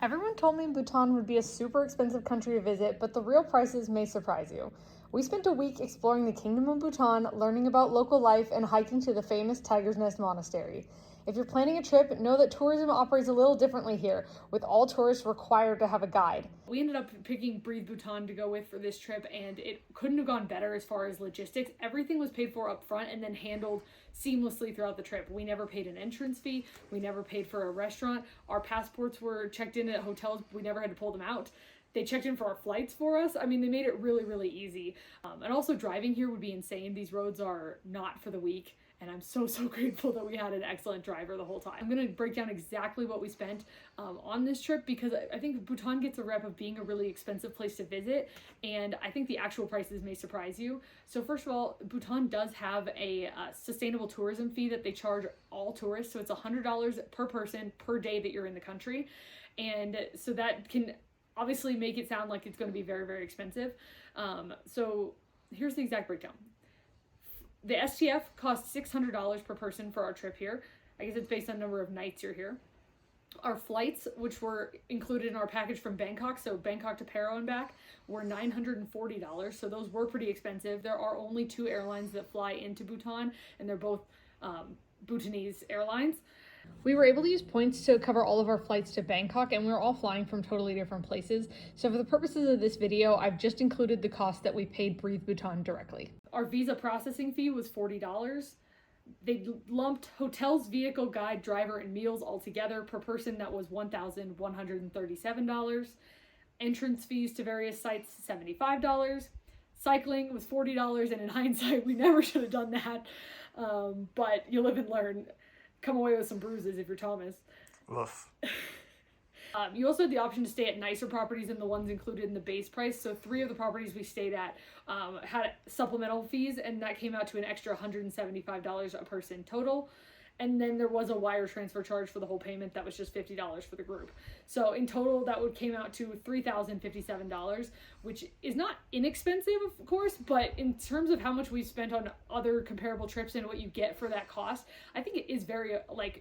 Everyone told me Bhutan would be a super expensive country to visit, but the real prices may surprise you. We spent a week exploring the Kingdom of Bhutan, learning about local life, and hiking to the famous Tiger's Nest Monastery. If you're planning a trip, know that tourism operates a little differently here, with all tourists required to have a guide. We ended up picking Breathe Bhutan to go with for this trip, and it couldn't have gone better as far as logistics. Everything was paid for up front and then handled seamlessly throughout the trip. We never paid an entrance fee. We never paid for a restaurant. Our passports were checked in at hotels. We never had to pull them out. They checked in for our flights for us. I mean, they made it really, really easy. And also driving here would be insane. These roads are not for the weak. And I'm so grateful that we had an excellent driver the whole time. I'm gonna break down exactly what we spent on this trip because I think Bhutan gets a rep of being a really expensive place to visit, and I think the actual prices may surprise you. So first of all, Bhutan does have a sustainable tourism fee that they charge all tourists. So it's $100 per person per day that you're in the country. And so that can obviously make it sound like it's gonna be very, very expensive. So here's the exact breakdown. The STF costs $600 per person for our trip here. I guess it's based on number of nights you're here. Our flights, which were included in our package from Bangkok, so Bangkok to Paro and back, were $940. So those were pretty expensive. There are only 2 airlines that fly into Bhutan, and they're both Bhutanese airlines. We were able to use points to cover all of our flights to Bangkok, and we were all flying from totally different places. So for the purposes of this video, I've just included the cost that we paid Breathe Bhutan directly. Our visa processing fee was $40. They lumped hotels, vehicle, guide, driver, and meals all together. Per person, that was $1,137. Entrance fees to various sites, $75. Cycling was $40, and in hindsight, we never should have done that. But you live and learn. Come away with some bruises if you're Thomas. Woof. You also had the option to stay at nicer properties than the ones included in the base price. So 3 of the properties we stayed at had supplemental fees, and that came out to an extra $175 a person total. And then there was a wire transfer charge for the whole payment that was just $50 for the group. So in total, that came out to $3,057, which is not inexpensive, of course, but in terms of how much we've spent on other comparable trips and what you get for that cost, I think it is very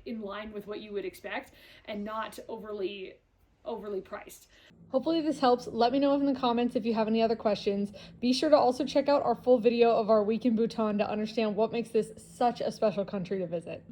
in line with what you would expect and not overly priced. Hopefully this helps. Let me know in the comments if you have any other questions. Be sure to also check out our full video of our week in Bhutan to understand what makes this such a special country to visit.